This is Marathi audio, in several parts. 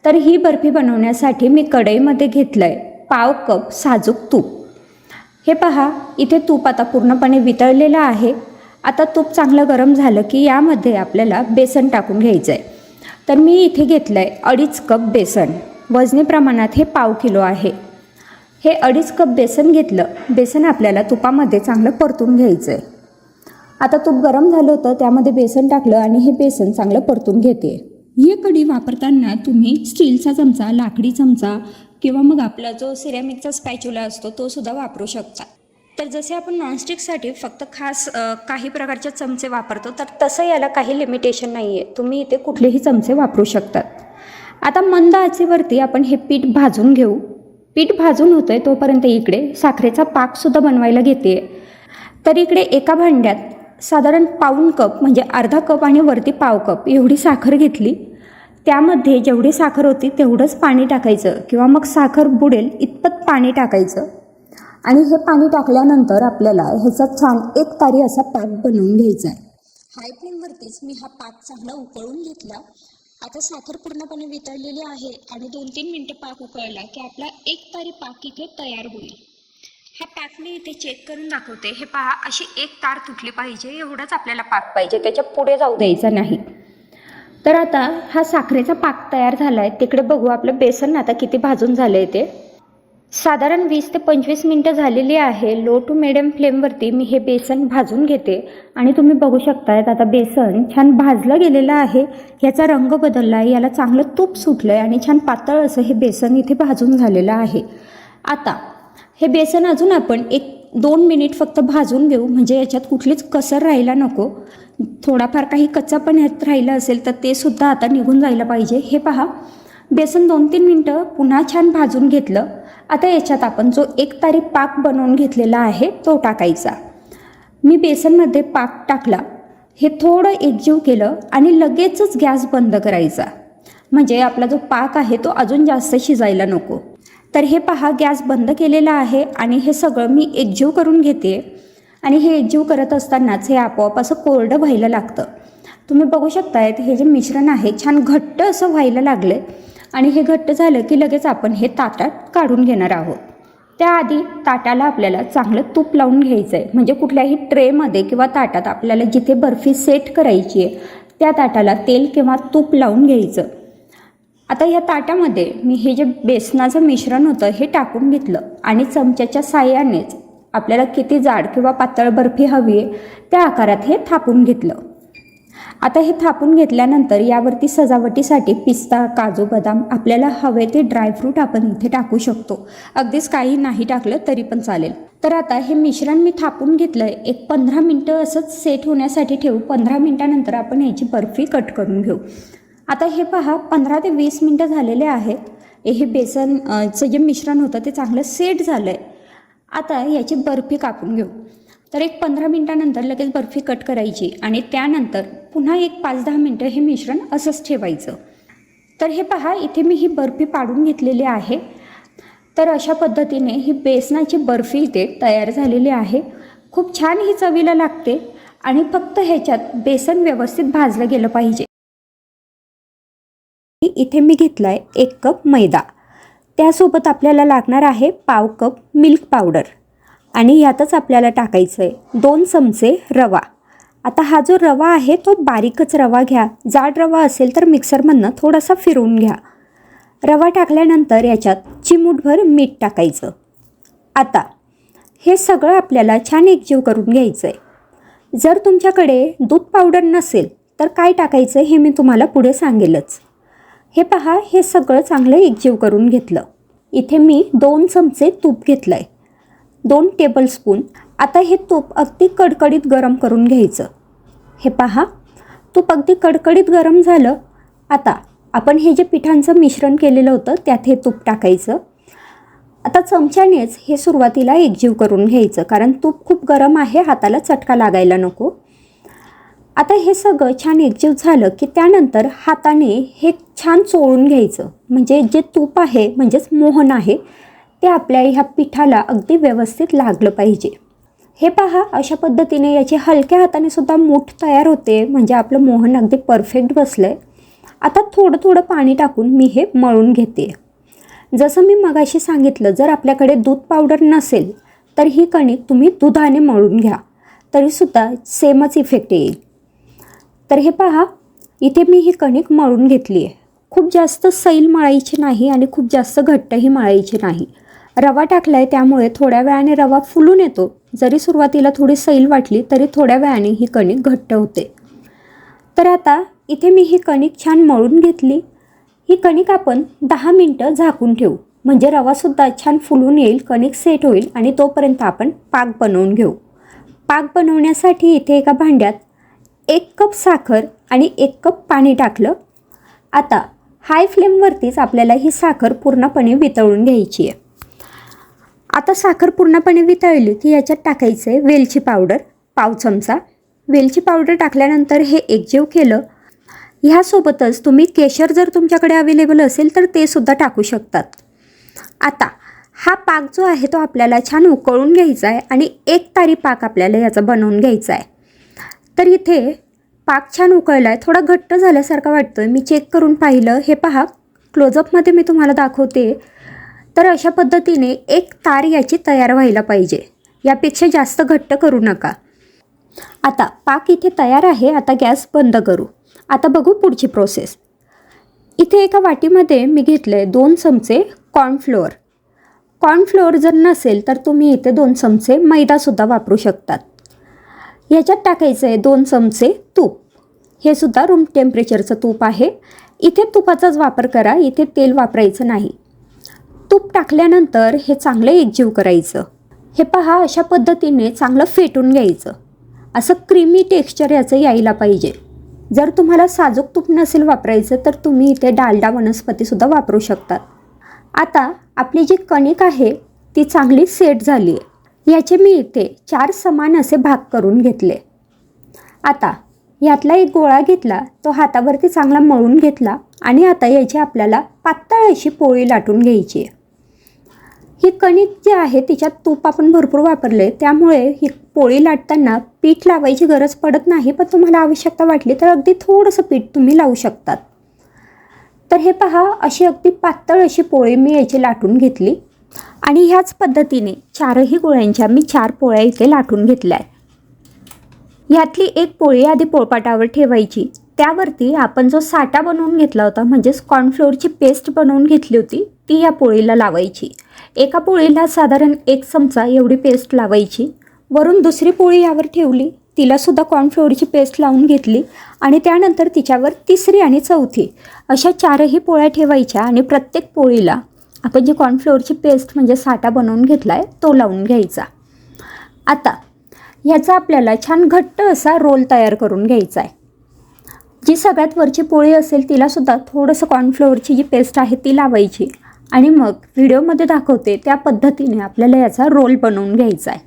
तर ही बर्फी बनवण्यासाठी मी कढईमध्ये घेतलं आहे पाव कप साजूक तूप। हे पहा, इथे तूप आता पूर्णपणे वितळलेलं आहे। आता तूप चांगलं गरम झालं की यामध्ये आपल्याला बेसन टाकून घ्यायचं आहे। तर मी इथे घेतलं आहे 2.5 कप बेसन। वजनी प्रमाणात हे पाव किलो आहे। हे 2.5 कप बेसन घेतलं। बेसन आपल्याला तुपामध्ये चांगलं परतून घ्यायचं आहे। आता तूप गरम झालं होतं, त्यामध्ये बेसन टाकलं आणि हे बेसन चांगलं परतून घेते। ही कढी वापरताना तुम्ही स्टीलचा चमचा, लाकडी चमचा किंवा मग आपला जो सिरॅमिकचा स्पॅच्युला असतो तो सुद्धा वापरू शकता। तर जसे आपण नॉनस्टिकसाठी फक्त खास काही प्रकारचे चमचे वापरतो, तर तसं याला काही लिमिटेशन नाही आहे। तुम्ही इथे कुठलेही चमचे वापरू शकतात। आता मंद आचेवरती आपण हे पीठ भाजून घेऊ। पीठ भाजून होतं आहे तोपर्यंत इकडे साखरेचा पाकसुद्धा बनवायला घेते। तर इकडे एका भांड्यात साधारण पाऊण कप म्हणजे अर्धा कप आणि वरती पाव कप एवढी साखर घेतली। त्यामध्ये जेवढी साखर होती तेवढंच पाणी टाकायचं किंवा मग साखर बुडेल इतपत पाणी टाकायचं आणि हे पाणी टाकल्यानंतर आपल्याला ह्याचा छान एक तारी असा पाक बनवून घ्यायचा आहे। हाय फ्लेमवरतीच मी हा पाक चांगला उकळून घेतला। आता साखर पूर्णपणे वितळलेली आहे आणि 2-3 मिनिटं पाक उकळला की आपला एक तारी पाक इथे तयार होईल। हा पाक मी इथे चेक करून दाखवते। हे पहा, अशी एक तार तुटली पाहिजे एवढंच आपल्याला पाक पाहिजे, त्याच्या पुढे जाऊ द्यायचा नाही। तर आता हा साखरेचा पाक तयार झाला आहे। तिकडे बघू आपलं बेसन आता किती भाजून झालं आहे ते। साधारण 20 ते 25 मिनिटं झालेली आहे। लो टू मिडियम फ्लेमवरती मी हे बेसन भाजून घेते आणि तुम्ही बघू शकतायत आता बेसन छान भाजलं गेलेलं आहे। ह्याचा रंग बदलला आहे, याला चांगलं तूप सुटलं आहे आणि छान पातळ असं हे बेसन इथे भाजून झालेलं आहे। आता हे बेसन अजून आपण 1-2 मिनिट फक्त भाजून घेऊ, म्हणजे याच्यात कुठलीच कसर राहायला नको। थोडाफार काही कच्चा पण ह्यात राहिलं असेल तर ते सुद्धा आता निघून जायला पाहिजे। हे पहा, बेसन 2-3 मिनिटं पुन्हा छान भाजून घेतलं। आता याच्यात आपण जो एक तारी पाक बनवून घेतलेला आहे तो टाकायचा। मी बेसनमध्ये पाक टाकला, हे थोडं एकजीव केलं आणि लगेचच गॅस बंद करायचा, म्हणजे आपला जो पाक आहे तो अजून जास्त शिजायला नको। तर हे पहा, गॅस बंद केलेला आहे आणि हे सगळं मी एकजीव करून घेते आणि हे एकजीव करत असतानाच हे आपोआप असं कोरडं व्हायला लागतं। तुम्ही बघू शकतायत हे जे मिश्रण आहे छान घट्ट असं व्हायला लागले आणि हे घट्ट झालं की लगेच आपण हे ताटात काढून घेणार आहोत। त्याआधी ताटाला आपल्याला चांगलं तूप लावून घ्यायचं आहे, म्हणजे कुठल्याही ट्रेमध्ये किंवा ताटात आपल्याला जिथे बर्फी सेट करायची आहे त्या ताटाला तेल किंवा तूप लावून घ्यायचं। आता या ताटामध्ये मी हे जे बेसनाचं मिश्रण होतं हे टाकून घेतलं आणि चमच्याच्या साहाय्यानेच आपल्याला किती जाड किंवा पातळ बर्फी हवी आहे त्या आकारात हे थापून घेतलं। आता हे थापून घेतल्यानंतर यावरती सजावटीसाठी पिस्ता, काजू, बदाम आपल्याला हवे ते ड्रायफ्रूट आपण इथे टाकू शकतो। अगदीच काही नाही टाकलं तरी पण चालेल। तर आता हे मिश्रण मी थापून घेतलंय, एक 15 मिनिटं असंच सेट होण्यासाठी ठेवू। 15 मिनिटानंतर आपण याची बर्फी कट करून घेऊ। आता हे पहा, 15 ते 20 मिनिटं झालेले आहेत। हे बेसनचं जे मिश्रण होतं ते चांगलं सेट झालं आहे। आता याची बर्फी कापून घेऊ। तर एक 15 मिनिटानंतर लगेच बर्फी कट करायची आणि त्यानंतर पुन्हा एक 5-10 मिनिटं हे मिश्रण असंच ठेवायचं। तर हे पहा, इथे मी ही बर्फी पाडून घेतलेली आहे। तर अशा पद्धतीने ही बेसनाची बर्फी इथे तयार झालेली आहे। खूप छान ही चवीला लागते आणि फक्त ह्याच्यात बेसन व्यवस्थित भाजलं गेलं पाहिजे। इथे मी घेतलाय 1 कप मैदा, त्यासोबत आपल्याला लागणार आहे पाव कप मिल्क पावडर आणि यातच आपल्याला टाकायचं आहे 2 चमचे रवा। आता हा जो रवा आहे तो बारीकच रवा घ्या, जाड रवा असेल तर मिक्सरमधनं थोडासा फिरवून घ्या। रवा टाकल्यानंतर याच्यात चिमूटभर मीठ टाकायचं। आता हे सगळं आपल्याला छान एकजीव करून घ्यायचं आहे। जर तुमच्याकडे दूध पावडर नसेल तर काय टाकायचं हे मी तुम्हाला पुढे सांगेलच। हे पहा, हे सगळं चांगलं एकजीव करून घेतलं। इथे मी 2 चमचे तूप घेतलं आहे, 2 टेबलस्पून। आता हे तूप अगदी कडकडीत गरम करून घ्यायचं। हे पहा, तूप अगदी कडकडीत गरम झालं। आता आपण हे जे पिठांचं मिश्रण केलेलं होतं त्यात हे तूप टाकायचं। आता चमच्यानेच हे सुरुवातीला एकजीव करून घ्यायचं, कारण तूप खूप गरम आहे, हाताला चटका लागायला नको। आता हे सगळं छान एकजीव झालं की त्यानंतर हाताने हे छान चोळून घ्यायचं, म्हणजे जे तूप आहे म्हणजेच मोहन आहे ते आपल्या ह्या पिठाला अगदी व्यवस्थित लागलं पाहिजे। हे पहा, अशा पद्धतीने याची हलक्या हाताने सुद्धा मूठ तयार होते, म्हणजे आपलं मोहन अगदी परफेक्ट बसलं आहे। आता थोडं थोडं पाणी टाकून मी हे मळून घेते. जसं मी मगाशी सांगितलं, जर आपल्याकडे दूध पावडर नसेल तर ही कणिक तुम्ही दुधाने मळून घ्या, तरीसुद्धा सेमच इफेक्ट येईल. तर हे पहा, इथे मी ही कणिक मळून घेतली आहे. खूप जास्त सैल मळायची नाही आणि खूप जास्त घट्टही मळायची नाही. रवा टाकला आहे त्यामुळे थोड्या वेळाने रवा फुलून येतो. जरी सुरुवातीला थोडी सैल वाटली तरी थोड्या वेळाने ही कणिक घट्ट होते. तर आता इथे मी ही कणिक छान मळून घेतली. ही कणिक आपण 10 मिनटं झाकून ठेवू, म्हणजे रवासुद्धा छान फुलून येईल, कणिक सेट होईल आणि तोपर्यंत आपण पाक बनवून घेऊ. पाक बनवण्यासाठी इथे एका भांड्यात 1 कप साखर आणि 1 कप पाणी टाकलं. आता हाय फ्लेमवरतीच आपल्याला ही साखर पूर्णपणे वितळून घ्यायची आहे. आता साखर पूर्णपणे वितळली की याच्यात टाकायचं आहे वेलची पावडर, पाव चमचा. वेलची पावडर टाकल्यानंतर हे एकजीव केलं. ह्यासोबतच तुम्ही केशर जर तुमच्याकडे अवेलेबल असेल तर ते सुद्धा टाकू शकतात. आता हा पाक जो आहे तो आपल्याला छान उकळून घ्यायचा आहे आणि 1 तारी पाक आपल्याला याचा बनवून घ्यायचा आहे. तर इथे पाक छान उकळला आहे, थोडा घट्ट झाल्यासारखा वाटतो आहे. मी चेक करून पाहिलं. हे पहा, क्लोजअपमध्ये मी तुम्हाला दाखवते. तर अशा पद्धतीने 1 तार याची तयार व्हायला पाहिजे, यापेक्षा जास्त घट्ट करू नका. आता पाक इथे तयार आहे. आता गॅस बंद करू. आता बघू पुढची प्रोसेस. इथे एका वाटीमध्ये मी घेतलं आहे 2 चमचे कॉर्नफ्लोअर. कॉर्नफ्लोअर जर नसेल तर तुम्ही इथे 2 चमचे मैदासुद्धा वापरू शकतात. ह्याच्यात टाकायचं आहे 2 चमचे तूप. हे सुद्धा रूम टेम्परेचरचं तूप आहे. इथे तुपाचाच वापर करा, इथे तेल वापरायचं नाही. तूप टाकल्यानंतर हे चांगलं एकजीव करायचं. हे पहा, अशा पद्धतीने चांगलं फेटून घ्यायचं. असं क्रीमी टेक्स्चर याचं यायला पाहिजे. जर तुम्हाला साजूक तूप नसेल वापरायचं तर तुम्ही इथे डालडा वनस्पतीसुद्धा वापरू शकतात. आता आपली जी कणिक आहे ती चांगली सेट झाली आहे. याचे मी इथे 4 समान असे भाग करून घेतले. आता यातला एक गोळा घेतला, तो हातावरती चांगला मळून घेतला आणि आता याची आपल्याला पातळ अशी पोळी लाटून घ्यायची आहे. ही कणिक जी आहे तिच्यात तूप आपण भरपूर वापरले, त्यामुळे ही पोळी लाटताना पीठ लावायची गरज पडत नाही. पण तुम्हाला आवश्यकता वाटली तर अगदी थोडंसं पीठ तुम्ही लावू शकतात. तर हे पहा, अशी अगदी पातळ अशी पोळी मी याची लाटून घेतली आणि ह्याच पद्धतीने 4ही गोळ्यांच्या मी 4 पोळ्या इथे लाटून घेतल्या आहेत. ह्यातली एक पोळी आधी पोळपाटावर ठेवायची. त्यावरती आपण जो साठा बनवून घेतला होता, म्हणजेच कॉर्नफ्लोअरची पेस्ट बनवून घेतली होती, ती या पोळीला लावायची. एका पोळीला साधारण 1 चमचा एवढी पेस्ट लावायची. वरून दुसरी पोळी यावर ठेवली, तिलासुद्धा कॉर्नफ्लोअरची पेस्ट लावून घेतली आणि त्यानंतर तिच्यावर तिसरी आणि चौथी अशा 4ही पोळ्या ठेवायच्या आणि प्रत्येक पोळीला आपण जी कॉर्नफ्लोअरची पेस्ट म्हणजे साठा बनवून घेतला आहे तो लावून घ्यायचा. आता ह्याचा आपल्याला छान घट्ट असा रोल तयार करून घ्यायचा आहे. जी सगळ्यात वरची पोळी असेल तिलासुद्धा थोडंसं कॉर्नफ्लोअरची जी पेस्ट आहे ती लावायची आणि मग व्हिडिओमध्ये दाखवते त्या पद्धतीने आपल्याला याचा रोल बनवून घ्यायचा आहे.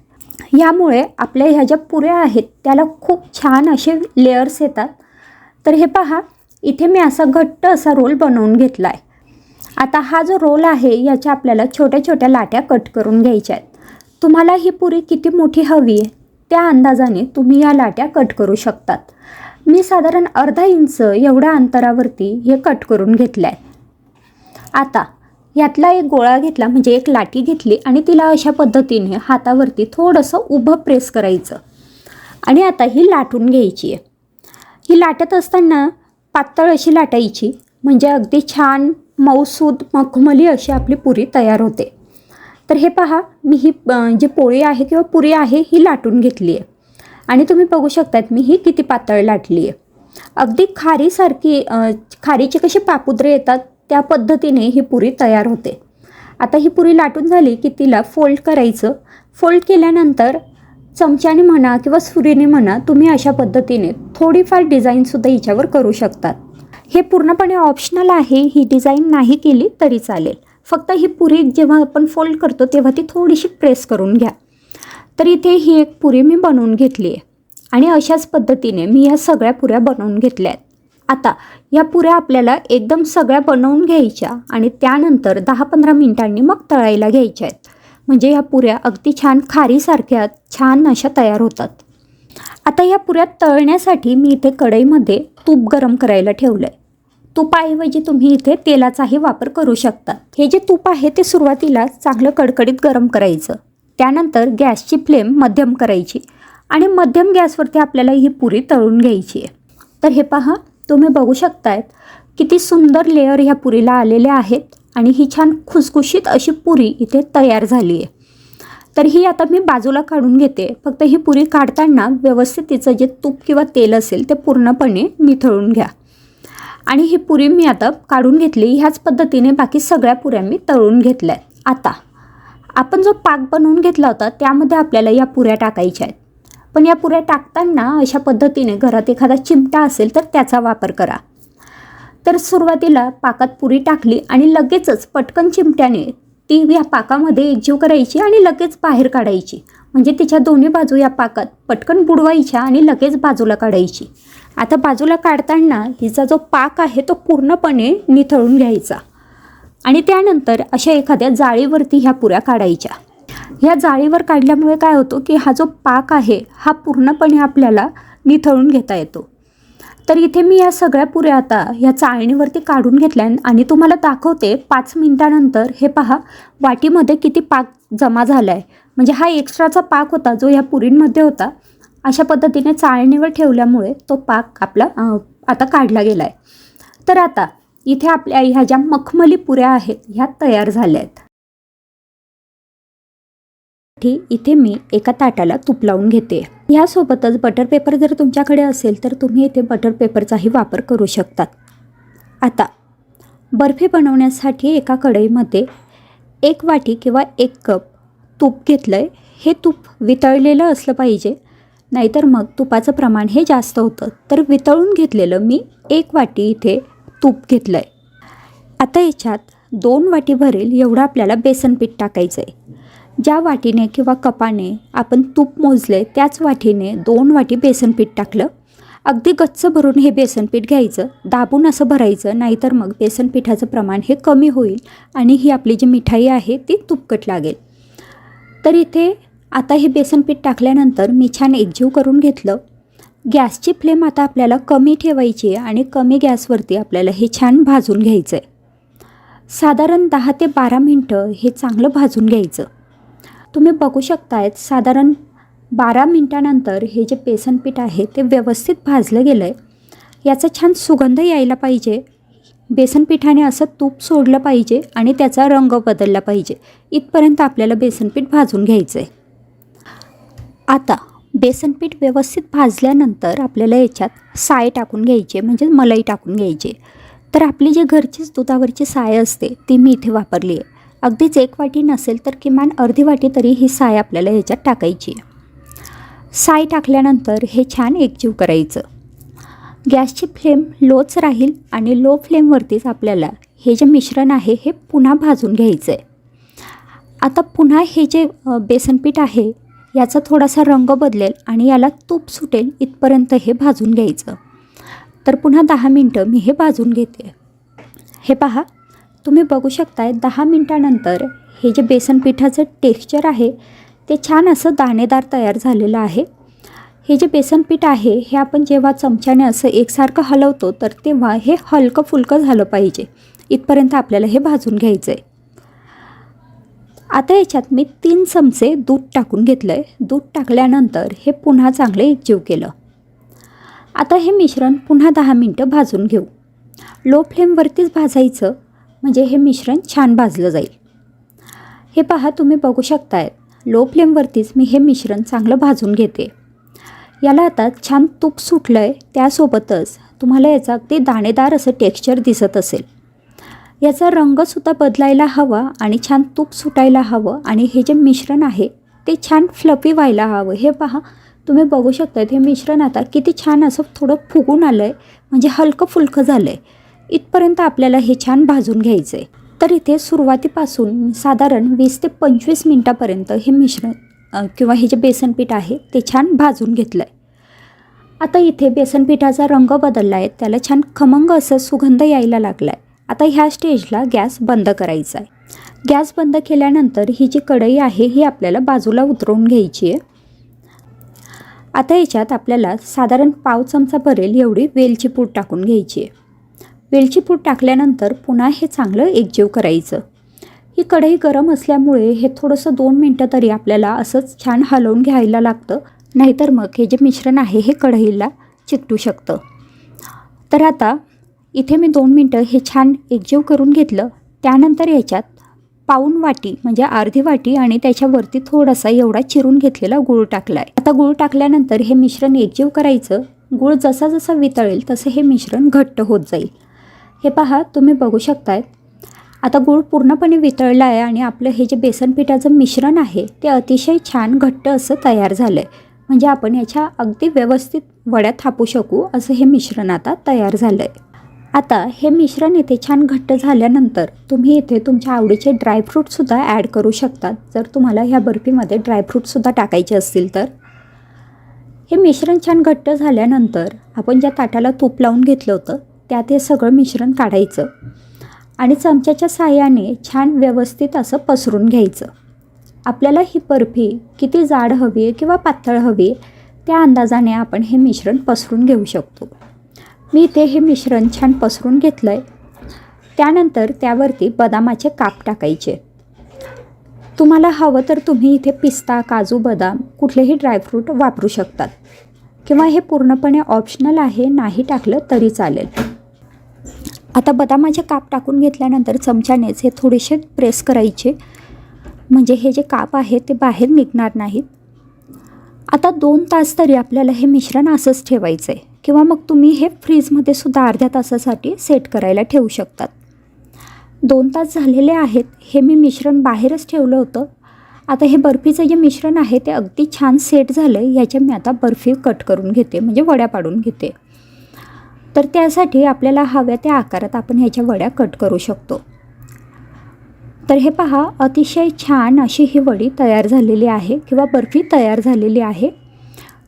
यामुळे आपल्या ह्या ज्या पुऱ्या आहेत त्याला खूप छान असे लेयर्स येतात. तर हे पहा, इथे मी असा घट्ट असा रोल बनवून घेतला आहे. आता हा जो रोल आहे याच्या आपल्याला छोट्या छोट्या लाट्या कट करून घ्यायच्या आहेत. तुम्हाला ही पुरी किती मोठी हवी आहे त्या अंदाजाने तुम्ही या लाट्या कट करू शकतात. मी साधारण अर्धा इंच एवढ्या अंतरावरती हे कट करून घेतलं आहे. आता यातला एक गोळा घेतला, म्हणजे एक लाटी घेतली आणि तिला अशा पद्धतीने हातावरती थोडंसं उभं प्रेस करायचं आणि आता ही लाटून घ्यायची आहे. ही लाटत असताना पातळ अशी लाटायची, म्हणजे अगदी छान मऊसूद मखमली अशी आपली पुरी तयार होते. तर हे पहा, मी ही जी पोळी आहे किंवा पुरी आहे ही लाटून घेतली आहे आणि तुम्ही बघू शकतात मी ही किती पातळ लाटली आहे. अगदी खारीसारखी, खारीचे कसे पापुद्रे येतात त्या पद्धतीने ही पुरी तयार होते. आता ही पुरी लाटून झाली की तिला फोल्ड करायचं. फोल्ड केल्यानंतर चमच्याने म्हणा किंवा सुरीने म्हणा तुम्ही अशा पद्धतीने थोडीफार डिझाईनसुद्धा हिच्यावर करू शकतात. हे पूर्णपणे ऑप्शनल आहे, ही डिझाईन नाही केली तरी चालेल. फक्त ही पुरी जेव्हा आपण फोल्ड करतो तेव्हा ती थोडीशी प्रेस करून घ्या. तर इथे ही एक पुरी मी बनवून घेतली आहे आणि अशाच पद्धतीने मी ह्या सगळ्या पुऱ्या बनवून घेतल्या आहेत. आता या पुऱ्या आपल्याला एकदम सगळ्या बनवून घ्यायच्या आणि त्यानंतर 10-15 मिनिटांनी मग तळायला घ्यायच्या आहेत. म्हणजे ह्या पुऱ्या अगदी छान खारीसारख्या छान अशा तयार होतात. आता या पुऱ्या तळण्यासाठी मी इथे कढईमध्ये तूप गरम करायला ठेवलं आहे. तुपाऐवजी तुम्ही इथे तेलाचाही वापर करू शकता। हे जे तूप आहे ते सुरुवातीला चांगलं कडकडीत गरम करायचं, त्यानंतर गॅसची फ्लेम मध्यम करायची आणि मध्यम गॅसवरती आपल्याला ही पुरी तळून घ्यायची आहे। तर हे पहा, तुम्ही बघू शकतायत किती सुंदर लेअर ह्या पुरीला आलेले आहेत आणि ही छान खुसखुशीत अशी पुरी इथे तयार झाली आहे। तर ही आता मी बाजूला काढून घेते। फक्त ही पुरी काढताना व्यवस्थित तिचं जे तूप किंवा तेल असेल ते पूर्णपणे निथळून घ्या। आणि ही पुरी मी आता काढून घेतली। ह्याच पद्धतीने बाकी सगळ्या पुऱ्या मी तळून घेतल्या आहेत। आता आपण जो पाक बनवून घेतला होता त्यामध्ये आपल्याला या पुऱ्या टाकायच्या आहेत, पण या पुऱ्या टाकताना अशा पद्धतीने घरात एखादा चिमटा असेल तर त्याचा वापर करा। तर सुरुवातीला पाकात पुरी टाकली आणि लगेचच पटकन चिमट्याने ती या पाकामध्ये एकजीव करायची आणि लगेच बाहेर काढायची, म्हणजे तिच्या दोन्ही बाजू या पाकात पटकन बुडवायच्या आणि लगेच बाजूला काढायची। आता बाजूला काढताना हिचा जो पाक आहे तो पूर्णपणे निथळून घ्यायचा आणि त्यानंतर अशा एखाद्या जाळीवरती ह्या पुऱ्या काढायच्या। ह्या जाळीवर काढल्यामुळे काय होतं की हा जो पाक आहे हा पूर्णपणे आपल्याला निथळून घेता येतो। तर इथे मी या सगळ्या पुऱ्या आता ह्या चाळणीवरती काढून घेतल्या आणि तुम्हाला दाखवते 5 मिनिटानंतर हे पहा वाटीमध्ये किती पाक जमा झाला आहे। म्हणजे हा एक्स्ट्राचा पाक होता जो ह्या पुरींमध्ये होता, अशा पद्धतीने चाळणीवर ठेवल्यामुळे तो पाक आपला आता काढला गेला आहे। तर आता इथे आपल्या ह्या ज्या मखमली पुऱ्या आहेत ह्या तयार झाल्या आहेत। इथे मी एका ताटाला तूप लावून घेते। यासोबतच बटर पेपर जर तुमच्याकडे असेल तर तुम्ही इथे बटर पेपरचाही वापर करू शकतात। आता बर्फी बनवण्यासाठी एका कढईमध्ये 1 वाटी किंवा 1 कप तूप घेतलं आहे। हे तूप वितळलेलं असलं पाहिजे, नाहीतर मग तुपाचं प्रमाण हे जास्त होतं। तर वितळून घेतलेलं मी 1 वाटी इथे तूप घेतलं आहे। आता याच्यात 2 वाटी भरेल एवढं आपल्याला बेसन पीठ टाकायचं आहे। ज्या वाटीने किंवा कपाने आपण तूप मोजले त्याच वाटीने 2 वाटी बेसन पीठ टाकलं। अगदी गच्च भरून हे बेसन पीठ घ्यायचं, दाबून असं भरायचं, नाहीतर मग बेसन पिठाचं प्रमाण हे कमी होईल आणि ही आपली जी मिठाई आहे ती तुपकट लागेल। तर इथे आता हे बेसन पीठ टाकल्यानंतर मी छान एकजीव करून घेतलं। गॅसची फ्लेम आता आपल्याला कमी ठेवायची आहे आणि कमी गॅसवरती आपल्याला हे छान भाजून घ्यायचं आहे। साधारण 10 ते 12 मिनटं हे चांगलं भाजून घ्यायचं। तुम्ही बघू शकतायत साधारण 12 मिनटानंतर हे जे बेसन पीठ आहे ते व्यवस्थित भाजलं गेलं आहे। याचा छान सुगंध यायला पाहिजे, बेसन पिठाने असं तूप सोडलं पाहिजे आणि त्याचा रंग बदलला पाहिजे, इथपर्यंत आपल्याला बेसन पीठ भाजून घ्यायचं आहे। आता बेसन पीठ व्यवस्थित भाजल्यानंतर आपल्याला याच्यात साय टाकून घ्यायची, म्हणजे मलाई टाकून घ्यायची। तर आपली जी घरचीच दुधावरची साय असते ती मी इथे वापरली आहे। अगदीच 1 वाटी नसेल तर किमान अर्धी वाटी तरी ही साय आपल्याला ह्याच्यात टाकायची आहे। साय टाकल्यानंतर हे छान एकजीव करायचं। गॅसची फ्लेम लोच राहील आणि लो फ्लेमवरतीच आपल्याला हे जे मिश्रण आहे हे पुन्हा भाजून घ्यायचं आहे। आता पुन्हा हे जे बेसन पीठ आहे याचा थोडासा रंग बदलेल आणि याला तूप सुटेल इथपर्यंत हे भाजून घ्यायचं। तर पुन्हा 10 मिनटं मी हे भाजून घेते। हे पहा, तुम्ही बघू शकताय 10 मिनटानंतर हे जे बेसन पिठाचं टेक्स्चर आहे ते छान असं दाणेदार तयार झालेलं आहे। हे जे बेसन पीठ आहे हे आपण जेव्हा चमच्याने असं एकसारखं हलवतो तर तेव्हा हे हलकं फुलकं झालं पाहिजे, इथपर्यंत आपल्याला हे भाजून घ्यायचं आहे। आता याच्यात मी 3 चमचे दूध टाकून घेतलं आहे। दूध टाकल्यानंतर हे पुन्हा चांगलं एकजीव केलं। आता हे मिश्रण पुन्हा 10 मिनटं भाजून घेऊ। लो फ्लेमवरतीच भाजायचं, म्हणजे हे मिश्रण छान भाजलं जाईल। हे पहा, तुम्ही बघू शकताय लो फ्लेमवरतीच मी हे मिश्रण चांगलं भाजून घेते। याला आता छान तूप सुटलं आहे, त्यासोबतच तुम्हाला याचं अगदी दाणेदार असं टेक्स्चर दिसत असेल। याचा रंगसुद्धा बदलायला हवा आणि छान तूप सुटायला हवं आणि हे जे मिश्रण आहे ते छान फ्लफी व्हायला हवं। हे पहा, तुम्ही बघू शकता हे मिश्रण आता किती छान असं थोडं फुगून आलं आहे, म्हणजे हलकं फुलकं झालं आहे, इथपर्यंत आपल्याला हे छान भाजून घ्यायचं आहे। तर इथे सुरुवातीपासून साधारण 20 ते 25 मिनटापर्यंत हे मिश्रण किंवा हे जे बेसन पीठ आहे ते छान भाजून घेतलं आहे। आता इथे बेसन पिठाचा रंग बदलला आहे, त्याला छान खमंग असं सुगंध यायला लागला आहे। आता ह्या स्टेजला गॅस बंद करायचा आहे। गॅस बंद केल्यानंतर ही जी कढई आहे ही आपल्याला बाजूला उतरवून घ्यायची आहे। आता याच्यात आपल्याला साधारण पाव चमचा भरेल एवढी वेलची पूड टाकून घ्यायची आहे। वेलची पूड टाकल्यानंतर पुन्हा हे चांगलं एकजीव करायचं. ही कढई गरम असल्यामुळे हे थोडंसं 2 मिनटं तरी आपल्याला असंच छान हलवून घ्यायला लागतं, नाहीतर मग हे जे मिश्रण आहे हे कढईला चिकटू शकतं. तर आता इथे मी 2 मिनटं हे छान एकजीव करून घेतलं. त्यानंतर याच्यात पाऊण वाटी म्हणजे अर्धी वाटी आणि त्याच्यावरती थोडासा एवढा चिरून घेतलेला गूळ टाकला आहे. आता गूळ टाकल्यानंतर हे मिश्रण एकजीव करायचं. गूळ जसा जसा वितळेल तसं हे मिश्रण घट्ट होत जाईल. हे पहा, तुम्ही बघू शकताय. आता गूळ पूर्णपणे वितळला आहे आणि आपलं हे जे बेसन पिठाचं मिश्रण आहे ते अतिशय छान घट्ट असं तयार झालं आहे. म्हणजे आपण याच्या अगदी व्यवस्थित वड्या थापू शकू असं हे मिश्रण आता तयार झालं आहे. आता हे मिश्रण इथे छान घट्ट झाल्यानंतर तुम्ही इथे तुमच्या आवडीचे ड्रायफ्रूटसुद्धा ॲड करू शकतात, जर तुम्हाला ह्या बर्फीमध्ये ड्रायफ्रूटसुद्धा टाकायचे असतील तर. हे मिश्रण छान घट्ट झाल्यानंतर आपण ज्या ताटाला तूप लावून घेतलं होतं त्यात हे सगळं मिश्रण काढायचं आणि चमच्याच्या साहाय्याने छान व्यवस्थित असं पसरून घ्यायचं. आपल्याला ही बर्फी किती जाड हवी आहे किंवा पातळ हवी आहे त्या अंदाजाने आपण हे मिश्रण पसरून घेऊ शकतो. मी इथे हे मिश्रण छान पसरून घेतलं आहे. त्यानंतर त्यावरती बदामाचे काप टाकायचे. तुम्हाला हवं तर तुम्ही इथे पिस्ता, काजू, बदाम कुठलेही ड्रायफ्रूट वापरू शकतात किंवा हे पूर्णपणे ऑप्शनल आहे, नाही टाकलं तरी चालेल. आता बदामाचे काप टाकून घेतल्यानंतर चमच्यानेच हे थोडेसे प्रेस करायचे, म्हणजे हे जे काप आहे ते बाहेर निघणार नाहीत. आता 2 तास तरी आपल्याला हे मिश्रण असंच ठेवायचं आहे किंवा मग तुम्ही हे फ्रीजमध्ये सुद्धा अर्ध्या तासासाठी सेट करायला ठेवू शकतात. 2 तास झालेले आहेत. हे मी मिश्रण बाहेरच ठेवलं होतं. आता हे बर्फीचं जे मिश्रण आहे ते अगदी छान सेट झालं आहे. याच्या मी आता बर्फी कट करून घेते, म्हणजे वड्या पाडून घेते. तर त्यासाठी आपल्याला हव्या त्या आकारात आपण ह्याच्या वड्या कट करू शकतो. तर हे पहा, अतिशय छान अशी ही वडी तयार झालेली आहे किंवा बर्फी तयार झालेली आहे.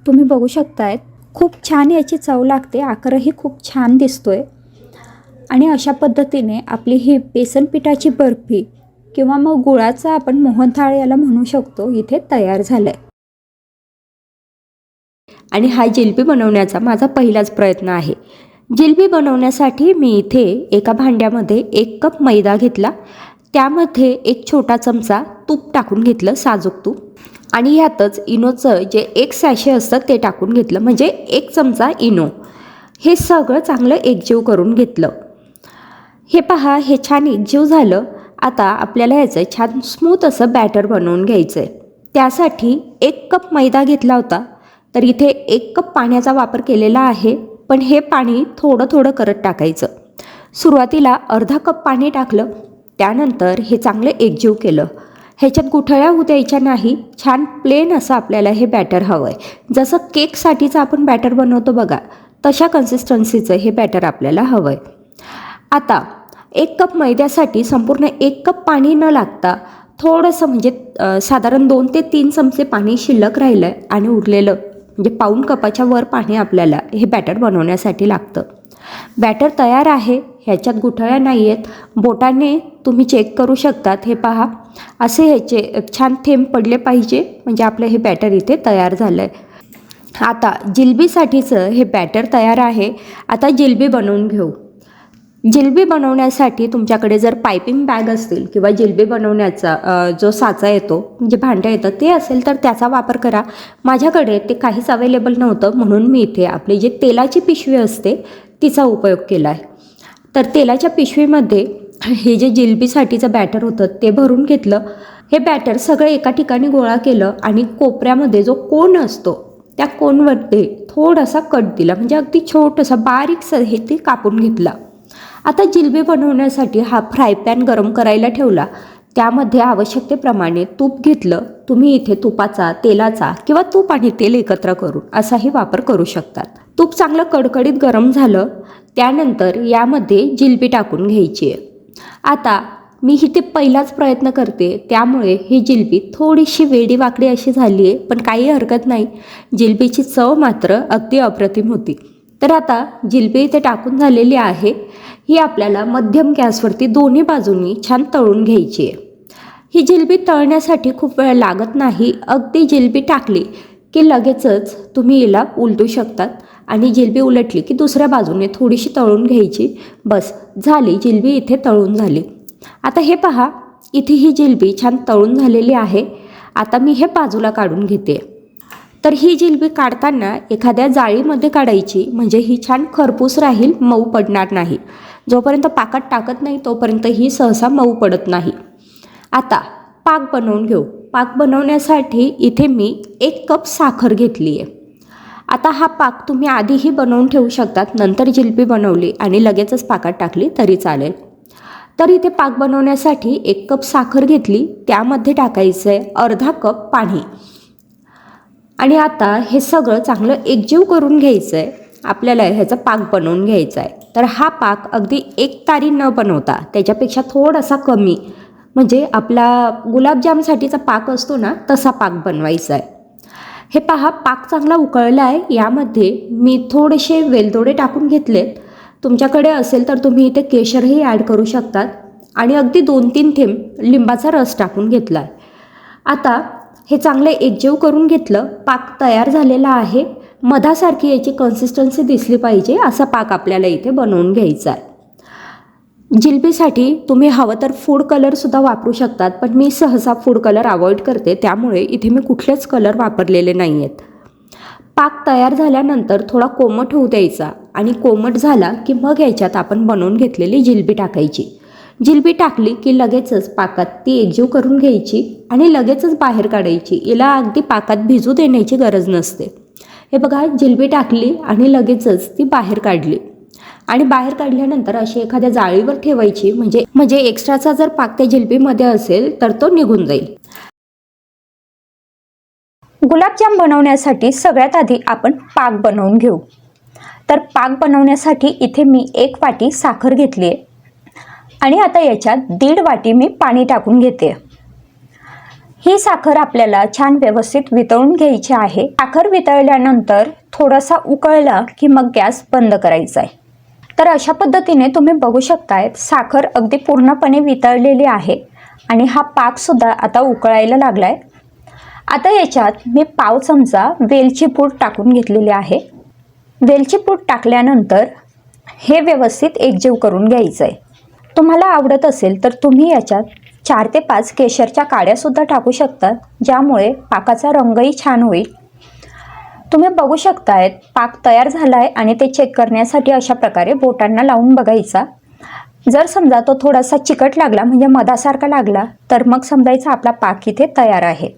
तुम्ही बघू शकतायत. खूप छान याची चव लागते, आकारही खूप छान दिसतोय आणि अशा पद्धतीने आपली ही बेसन पिठाची बर्फी किंवा मग गुळाचा आपण मोहनथाळ याला म्हणू शकतो इथे तयार झालं आहे. आणि हा जिलबी बनवण्याचा माझा पहिलाच प्रयत्न आहे. जिलबी बनवण्यासाठी मी इथे एका भांड्यामध्ये 1 कप मैदा घेतला. त्यामध्ये 1 छोटा चमचा तूप टाकून घेतलं, साजूक तूप, आणि ह्यातच इनोचं जे 1 सॅशे असतं ते टाकून घेतलं, म्हणजे 1 चमचा इनो. हे सगळं चांगलं एकजीव करून घेतलं. हे पहा, हे छान एकजीव झालं. आता आपल्याला याचं छान स्मूथ असं बॅटर बनवून घ्यायचं आहे. त्यासाठी 1 कप मैदा घेतला होता, तर इथे 1 कप पाण्याचा वापर केलेला आहे. पण हे पाणी थोडं थोडं करत टाकायचं. सुरुवातीला अर्धा कप पाणी टाकलं, त्यानंतर हे चांगलं एकजीव केलं. ह्याच्यात गुठळ्या होऊ द्यायच्या नाही. छान प्लेन असं आपल्याला हे बॅटर हवं आहे. जसं केकसाठीचं आपण बॅटर बनवतो बघा, तशा कन्सिस्टन्सीचं हे बॅटर आपल्याला हवं आहे. आता 1 कप मैद्यासाठी संपूर्ण 1 कप पाणी न लागता थोडंसं, म्हणजे साधारण 2 ते 3 चमचे पाणी शिल्लक राहिलं आहे आणि उरलेलं म्हणजे पाऊण कपाच्या वर पाणी आपल्याला हे बॅटर बनवण्यासाठी लागतं. बॅटर तयार आहे. ह्याच्यात गुठळ्या नाही आहेत. बोटाने तुम्ही चेक करू शकतात. हे पहा, असे ह्याचे छान थेंब पडले पाहिजे, म्हणजे आपलं हे बॅटर इथे तयार झालं आहे. आता जिलबीसाठीचं हे बॅटर तयार आहे. आता जिलबी बनवून घेऊ. जिलबी बनवण्यासाठी तुमच्याकडे जर पायपिंग बॅग असतील किंवा जिलबी बनवण्याचा जो साचा येतो, म्हणजे भांडं येतं, ते असेल तर त्याचा वापर करा. माझ्याकडे ते काहीच अवेलेबल नव्हतं, म्हणून मी इथे आपली जी तेलाची पिशवी असते तिचा उपयोग केला आहे. तर तेलाच्या पिशवीमध्ये हे जे जिलबीसाठीचं बॅटर होतं ते भरून घेतलं. हे बॅटर सगळं एका ठिकाणी गोळा केलं आणि कोपऱ्यामध्ये जो कोन असतो त्या कोनवरती थोडासा कट दिला, म्हणजे अगदी छोटंसा बारीकसं हे ते कापून घेतला. आता जिलबी बनवण्यासाठी हा फ्राय पॅन गरम करायला ठेवला. त्यामध्ये आवश्यकतेप्रमाणे तूप घेतलं. तुम्ही इथे तुपाचा, तेलाचा किंवा तूप आणि तेल एकत्र करून असाही वापर करू शकतात. तूप चांगलं कडकडीत गरम झालं, त्यानंतर यामध्ये जिलबी टाकून घ्यायची आहे. आता मी इथे पहिलाच प्रयत्न करते, त्यामुळे ही जिलबी थोडीशी वेडी वाकडी अशी झाली आहे, पण काही हरकत नाही. जिलबीची चव मात्र अगदी अप्रतिम होती. तर आता जिलबी इथे टाकून झालेली आहे. ही आपल्याला मध्यम गॅसवरती दोन्ही बाजूंनी छान तळून घ्यायची आहे. ही जिलबी तळण्यासाठी खूप वेळ लागत नाही. अगदी जिलबी टाकली की लगेचच तुम्ही हिला उलटू शकतात आणि जिलबी उलटली की दुसऱ्या बाजूने थोडीशी तळून घ्यायची. बस झाली, जिलबी इथे तळून झाली. आता हे पहा, इथे ही जिलबी छान तळून झालेली आहे. आता मी हे बाजूला काढून घेते. तर ही जिलबी काढताना एखाद्या जाळीमध्ये काढायची, म्हणजे ही छान खरपूस राहील, मऊ पडणार नाही. जोपर्यंत पाकात टाकत नाही तोपर्यंत ही सहसा मऊ पडत नाही. आता पाक बनवून घेऊ. पाक बनवण्यासाठी इथे मी 1 कप साखर घेतली आहे. आता हा पाक तुम्ही आधीही बनवून ठेवू शकतात, नंतर जिलबी बनवली आणि लगेचच पाकात टाकली तरी चालेल. तर इथे पाक बनवण्यासाठी 1 कप साखर घेतली, त्यामध्ये टाकायचं आहे अर्धा कप पाणी. आणि आता हे सगळं चांगलं एकजीव करून घ्यायचं आहे. आपल्याला ह्याचा पाक बनवून घ्यायचा आहे. तर हा पाक अगदी 1 तारी न बनवता त्याच्यापेक्षा थोडासा कमी, म्हणजे आपला गुलाबजामसाठीचा पाक असतो ना, तसा पाक बनवायचा आहे. हे पहा, पाक चांगला उकळला आहे. यामध्ये मी थोडेसे वेलदोडे टाकून घेतलेत. तुमच्याकडे असेल तर तुम्ही इथे केशरही ॲड करू शकतात. आणि अगदी 2-3 थेंब लिंबाचा रस टाकून घेतला आहे. आता हे चांगलं एकजीव करून घेतलं. पाक तयार झालेला आहे. मधासारखी याची कन्सिस्टन्सी दिसली पाहिजे असा पाक आपल्याला इथे बनवून घ्यायचा आहे. जिलबीसाठी तुम्ही हवं तर फूड कलरसुद्धा वापरू शकतात, पण मी सहसा फूड कलर अवॉइड करते, त्यामुळे इथे मी कुठलेच कलर वापरलेले नाही आहेत. पाक तयार झाल्यानंतर थोडा कोमट होऊ द्यायचा आणि कोमट झाला की मग याच्यात आपण बनवून घेतलेली जिलबी टाकायची. जिलबी टाकली की लगेचच पाकात ती एकजीव करून घ्यायची आणि लगेचच बाहेर काढायची. हिला अगदी पाकात भिजू देण्याची गरज नसते. हे बघा, जिलबी टाकली आणि लगेचच ती बाहेर काढली. आणि बाहेर काढल्यानंतर अशी एखाद्या जाळीवर ठेवायची, म्हणजे एक्स्ट्राचा जर पाक त्या जिलबीमध्ये असेल तर तो निघून जाईल. गुलाबजाम बनवण्यासाठी सगळ्यात आधी आपण पाक बनवून घेऊ. तर पाक बनवण्यासाठी इथे मी 1 वाटी साखर घेतली आहे आणि आता याच्यात 1.5 वाटी मी पाणी टाकून घेते. ही साखर आपल्याला छान व्यवस्थित वितळून घ्यायची आहे. साखर वितळल्यानंतर थोडासा उकळला की मग गॅस बंद करायचा आहे. तर अशा पद्धतीने तुम्ही बघू शकताय, साखर अगदी पूर्णपणे वितळलेली आहे आणि हा पाकसुद्धा आता उकळायला लागला आहे. आता याच्यात मी पाव चमचा वेलची पूड टाकून घेतलेली आहे. वेलची पूड टाकल्यानंतर हे व्यवस्थित एकजीव करून घ्यायचं आहे. तुम्हाला आवडत असेल तर तुम्ही याच्यात 4 ते 5 केशरच्या काड्यासुद्धा टाकू शकतात, ज्यामुळे पाकाचा रंगही छान होईल. तुम्ही बघू शकतायत पाक तयार झाला आहे आणि ते चेक करण्यासाठी अशा प्रकारे बोटांना लावून बघायचा. जर समजा तो थोडासा चिकट लागला, म्हणजे मधासारखा लागला, तर मग समजायचं आपला पाक इथे तयार आहे.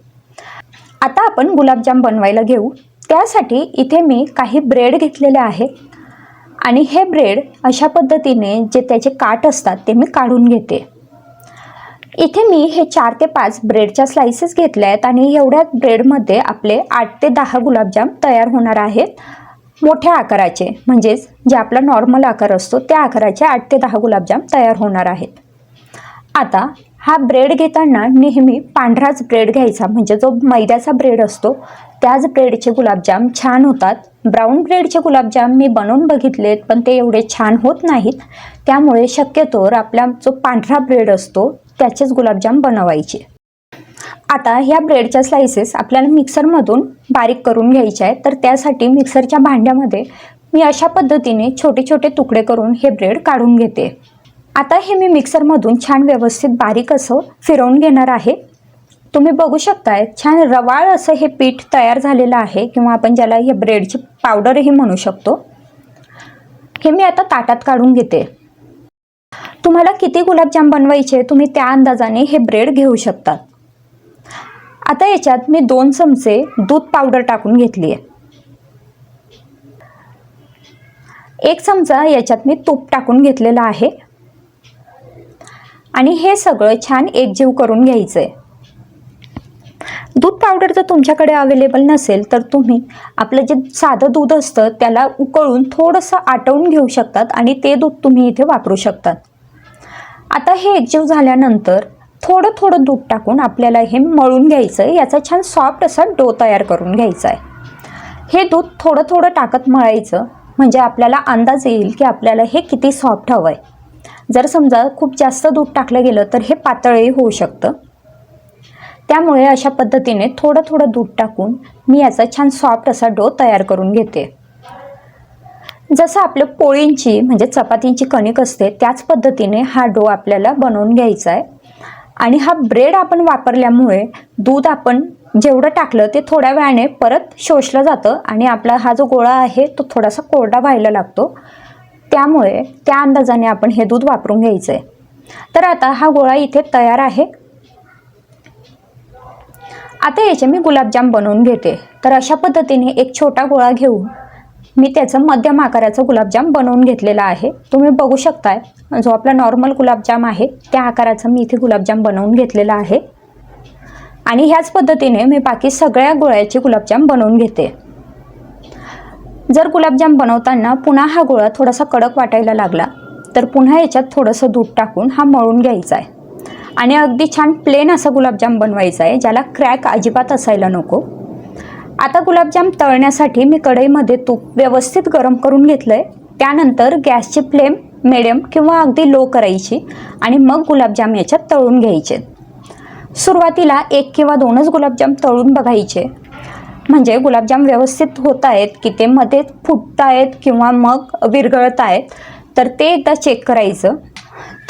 आता आपण गुलाबजाम बनवायला घेऊ. त्यासाठी इथे मी काही ब्रेड घेतलेले आहे आणि हे ब्रेड अशा पद्धतीने जे त्याचे काठ असतात ते मी काढून घेते. इथे मी हे 4 ते 5 ब्रेडच्या स्लाइसेस घेतल्या आहेत आणि एवढ्या ब्रेडमध्ये आपले 8 ते 10 गुलाबजाम तयार होणार आहेत. मोठ्या आकाराचे, म्हणजेच जे आपला नॉर्मल आकार असतो त्या आकाराचे 8 ते 10 गुलाबजाम तयार होणार आहेत. आता हा ब्रेड घेताना नेहमी पांढराच ब्रेड घ्यायचा, म्हणजे जो मैद्याचा ब्रेड असतो त्याच ब्रेडचे गुलाबजाम छान होतात. ब्राऊन ब्रेडचे गुलाबजाम मी बनवून बघितलेत, पण ते एवढे छान होत नाहीत. त्यामुळे शक्यतोवर आपला जो पांढरा ब्रेड असतो त्याचेच गुलाबजाम बनवायचे. आता ह्या ब्रेडच्या स्लाइसेस आपल्याला मिक्सरमधून बारीक करून घ्यायच्या आहेत. तर त्यासाठी मिक्सरच्या भांड्यामध्ये मी अशा पद्धतीने छोटे छोटे तुकडे करून हे ब्रेड काढून घेते. आता हे मी मिक्सरमधून छान व्यवस्थित बारीक असं फिरवून घेणार आहे. तुम्ही बघू शकताय छान रवाळ असं हे पीठ तयार झालेलं आहे, किंवा आपण ज्याला हे ब्रेडची पावडरही म्हणू शकतो. हे मी आता ताटात काढून घेते. तुम्हाला किती गुलाबजाम बनवायचे तुम्ही त्या अंदाजाने हे ब्रेड घेऊ शकतात. आता याच्यात मी 2 चमचे दूध पावडर टाकून घेतली आहे. 1 चमचा याच्यात मी तूप टाकून घेतलेलं आहे आणि हे सगळं छान एकजीव करून घ्यायचं आहे. दूध पावडर जर तुमच्याकडे अवेलेबल नसेल तर तुम्ही आपलं जे साधं दूध असतं त्याला उकळून थोडंसं आटवून घेऊ शकतात आणि ते दूध तुम्ही इथे वापरू शकतात. आता हे एकजीव झाल्यानंतर थोडं थोडं दूध टाकून आपल्याला हे मळून घ्यायचं आहे. याचा छान सॉफ्ट असा डो तयार करून घ्यायचा आहे. हे दूध थोडं थोडं टाकत मळायचं, म्हणजे आपल्याला अंदाज येईल की आपल्याला हे किती सॉफ्ट हवं आहे. जर समजा खूप जास्त दूध टाकलं गेलं तर हे पातळही होऊ शकतं. त्यामुळे अशा पद्धतीने थोडं थोडं दूध टाकून मी याचा छान सॉफ्ट असा डो तयार करून घेते. जसं आपलं पोळींची म्हणजे चपातींची कणिक असते त्याच पद्धतीने हा डो आपल्याला बनवून घ्यायचा आहे. आणि हा ब्रेड आपण वापरल्यामुळे दूध आपण जेवढं टाकलं ते थोड्या वेळाने परत शोषलं जातं आणि आपला हा जो गोळा आहे तो थोडासा कोरडा व्हायला लागतो. त्यामुळे त्या अंदाजाने आपण हे दूध वापरून घ्यायचं आहे. तर आता हा गोळा इथे तयार आहे. आता याचे मी गुलाबजाम बनवून घेते. तर अशा पद्धतीने एक छोटा गोळा घेऊन मी त्याचं मध्यम आकाराचा गुलाबजाम बनवून घेतलेला आहे. तुम्ही बघू शकताय जो आपला नॉर्मल गुलाबजाम आहे त्या आकाराचा मी इथे गुलाबजाम बनवून घेतलेला आहे. आणि ह्याच पद्धतीने मी बाकी सगळ्या गोळ्याचे गुलाबजाम बनवून घेते. जर गुलाबजाम बनवताना पुन्हा हा गोळा थोडासा कडक वाटायला लागला तर पुन्हा याच्यात थोडंसं दूध टाकून हा मळून घ्यायचा आहे. आणि अगदी छान प्लेन असा गुलाबजाम बनवायचा आहे ज्याला क्रॅक अजिबात असायला नको. आता गुलाबजाम तळण्यासाठी मी कढईमध्ये तूप व्यवस्थित गरम करून घेतलं आहे. त्यानंतर गॅसची फ्लेम मिडियम किंवा अगदी लो करायची आणि मग गुलाबजाम याच्यात तळून घ्यायचे. सुरुवातीला 1 किंवा 2च गुलाबजाम तळून बघायचे म्हणजे गुलाबजाम व्यवस्थित होत आहेत की ते मध्ये फुटत आहेत किंवा मग विरघळत आहेत तर ते एकदा चेक करायचं.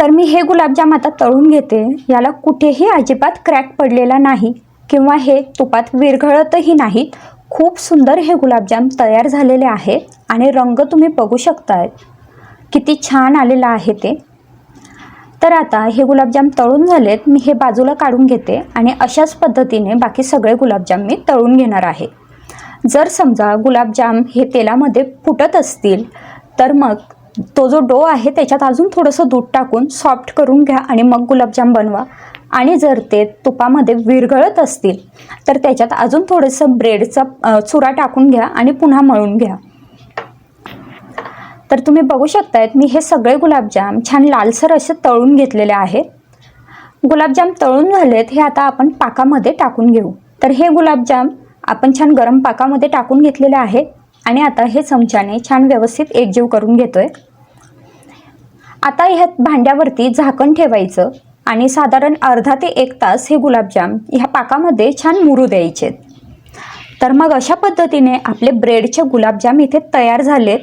तर मी हे गुलाबजाम आता तळून घेते. याला कुठेही अजिबात क्रॅक पडलेला नाही किंवा हे तुपात विरघळतही नाहीत. खूप सुंदर हे गुलाबजाम तयार झालेले आहेत आणि रंग तुम्ही बघू शकताय किती छान आलेला आहे ते. तर आता हे गुलाबजाम तळून झालेत. मी हे बाजूला काढून घेते आणि अशाच पद्धतीने बाकी सगळे गुलाबजाम मी तळून घेणार आहे. जर समजा गुलाबजाम हे तेलामध्ये फुटत असतील तर मग तो जो डो आहे त्याच्यात अजून थोडंसं दूध टाकून सॉफ्ट करून घ्या आणि मग गुलाबजाम बनवा. आणि जर ते तुपामध्ये विरघळत असतील तर त्याच्यात अजून थोडंसं ब्रेडचा चुरा टाकून घ्या आणि पुन्हा मळून घ्या. तर तुम्ही बघू शकतायत मी हे सगळे गुलाबजाम छान लालसर असे तळून घेतलेले आहेत. गुलाबजाम तळून झालेत. हे आता आपण पाकामध्ये टाकून घेऊ. तर हे गुलाबजाम आपण छान गरम पाकामध्ये टाकून घेतलेले आहे आणि आता हे चमच्याने छान व्यवस्थित एकजीव करून घेतोय. आता ह्या भांड्यावरती झाकण ठेवायचं आणि साधारण अर्धा ते 1 तास हे गुलाबजाम ह्या पाकामध्ये छान मुरू द्यायचे. तर मग अशा पद्धतीने आपले ब्रेडचे गुलाबजाम इथे तयार झालेत.